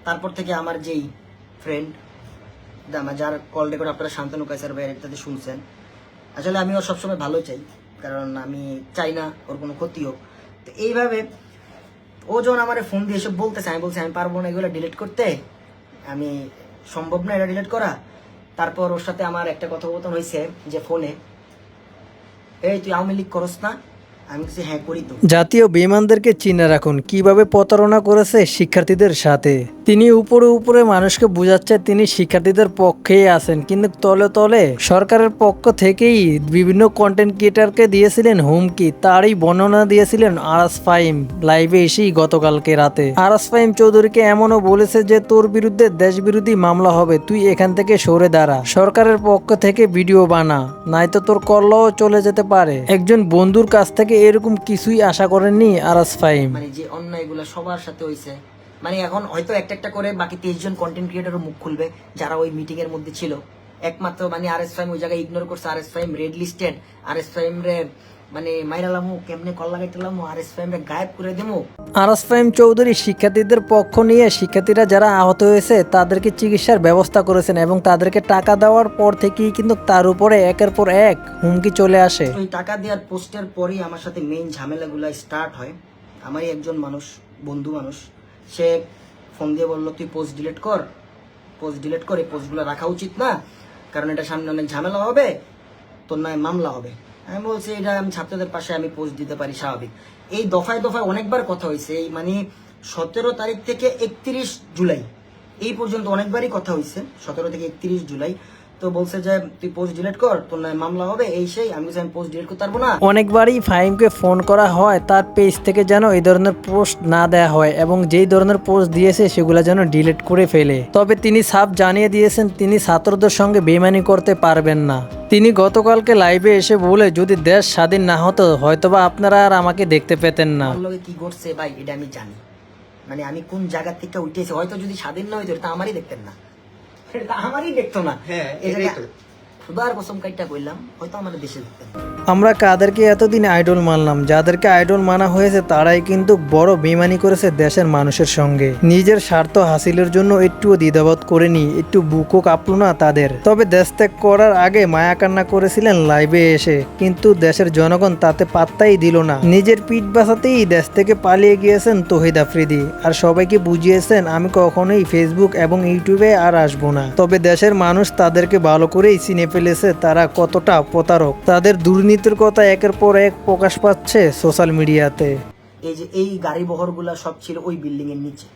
তারপর থেকে আমার যেই ফ্রেন্ড যার কল রেকর্ড আপনারা শান্তনু কায়সার ভাইয়ের ইত্যাদি শুনছেন, আসলে আমি ওর সবসময় ভালো চাই, কারণ আমি চাই না ওর কোনো ক্ষতি হোক। তো এইভাবে ও যখন আমার ফোন দিয়ে এসব বলতেছে, আমি বলছি আমি পারবো না এগুলো ডিলিট করতে, আমি সম্ভব না এটা ডিলিট করা। তারপর ওর সাথে আমার একটা কথোপকথন হয়েছে যে ফোনে, এই তুই আওয়ামী লীগ করস না? আমি বলছি হ্যাঁ করি তো। জাতীয় বেঈমানদেরকে চিনে রাখুন কিভাবে প্রতারণা করেছে শিক্ষার্থীদের সাথে। তিনি উপরে উপরে মানুষকে বোঝাচ্ছে তিনি শিক্ষার্থীদের পক্ষেই আছেন, কিন্তু তলে তলে সরকারের পক্ষ থেকেই বিভিন্ন কন্টেন্ট ক্রিয়েটারকে দিয়েছিলেন হুমকি। তারই বর্ণনা দিয়েছিলেন আরাস ফাহিম লাইভে এসেই গতকালকে রাতে। আরাস ফাহিম চৌধুরীকে এমনও বলেছে যে তোর বিরুদ্ধে দেশবিরোধী মামলা হবে, তুই এখান থেকে সরে দাঁড়া, সরকারের পক্ষ থেকে ভিডিও বানা, নয়তো তোর কল্লাও চলে যেতে পারে। একজন বন্ধুর কাছ থেকে এরকম কিছুই আশা করেননি আরাস ফাহিম। মানে যে অন্যায়গুলো সবার সাথে হয়েছে, মানে এখন হয়তো একটা একটা করে বাকি 23 জন কন্টেন্ট ক্রিয়েটারও মুখ খুলবে যারা ওই মিটিং এর মধ্যে ছিল। একমাত্র মানে আরএস ফাহিম ওই জায়গায় ইগনোর করছে, RS Fahim red listed, RS Fahim রে মানে মাইরালামু কেমনে কল লাগাইতেলামু, আরএস ফাহিম রে গায়েব করে দেবো। আরাস ফাহিম চৌধুরী শিক্ষার্থীদের পক্ষ নিয়ে শিক্ষার্থীরা যারা আহত হয়েছে তাদেরকে চিকিৎসার ব্যবস্থা করেছেন এবং তাদেরকে টাকা দেওয়ার পর থেকেই কিন্তু তার উপরে একের পর এক হুমকি চলে আসে। ওই টাকা দেওয়ার পোস্টের পরেই আমার সাথে মেইন ঝামেলাগুলো স্টার্ট হয়। আমারই একজন মানুষ, বন্ধু মানুষ, সে ফোন দিয়ে বললো তুই পোস্ট ডিলিট কর, পোস্ট ডিলিট করে পোস্টগুলো রাখা উচিত না, কারণ এটা সামনে অনেক ঝামেলা হবে, তোর নয় মামলা হবে। আমি বলছি এটা আমি ছাত্রদের পাশে আমি পোস্ট দিতে পারি, স্বাভাবিক। এই দফায় দফায় অনেকবার কথা হয়েছে, এই মানে 17 তারিখ থেকে 31 জুলাই এই পর্যন্ত অনেকবারই কথা হয়েছে, 17 থেকে 31 জুলাই। তো বলছে যে তুই পোস্ট ডিলিট কর, তোর নয় মামলা হবে, এই সেই। আমি বলছি আমি পোস্ট ডিলিট করতে পারবো না। অনেকবারই ফাহিমকে ফোন করা হয় তার পেজ থেকে যেন এই ধরনের পোস্ট না দেয়া হয় এবং যেই ধরনের পোস্ট দিয়েছে সেগুলো যেন ডিলিট করে ফেলে। তবে তিনি সাফ জানিয়ে দিয়েছেন তিনি ছাত্রদের সঙ্গে বেইমানি করতে পারবেন না। তিনি গতকালকে লাইভে এসে বলে যদি দেশ স্বাধীন না হতো হয়তোবা আপনারা আর আমাকে দেখতে পেতেন না। আমার লগে কি ঘটছে ভাই এটা আমি জানি, মানে আমি কোন জায়গা থেকে উঠেছি, হয়তো যদি স্বাধীন না হইতো এটা আমারই দেখতেন না, এটা আমারই দেখতো না। হ্যাঁ, এটা এটাই তো। খুদার কসম কাইটা কইলাম, হয়তো আমাদের দেশে দেখতেন না। আমরা কাদেরকে এতদিন আইডল মানলাম, যাদেরকে আইডল মানা হয়েছে তারাই কিন্তু বড় বেইমানি করেছে দেশের মানুষের সঙ্গে। নিজের স্বার্থ হাসিলের জন্য একটুও দ্বিধাবোধ করেনি, একটু বুকও কাঁপলো না তাদের। তবে দেশ ত্যাগ করার আগে মায়া কান্না করেছিলেন লাইভে এসে, কিন্তু দেশের জনগণ তাতে পাত্তাই দিল না। নিজের পিঠ বাঁচাতেই দেশ থেকে পালিয়ে গিয়েছেন তৌহিদ আফ্রিদি, আর সবাইকে বুঝিয়েছেন আমি কখনোই ফেসবুক এবং ইউটিউবে আর আসবো না। তবে দেশের মানুষ তাদেরকে ভালো করেই চিনে ফেলেছে তারা কতটা প্রতারক। তাদের দুর্নীতির কথা একের পর এক প্রকাশ পাচ্ছে সোশ্যাল মিডিয়াতে। এই যে এই গাড়ি বহরগুলা সব ছিল ওই বিল্ডিং এর নিচে।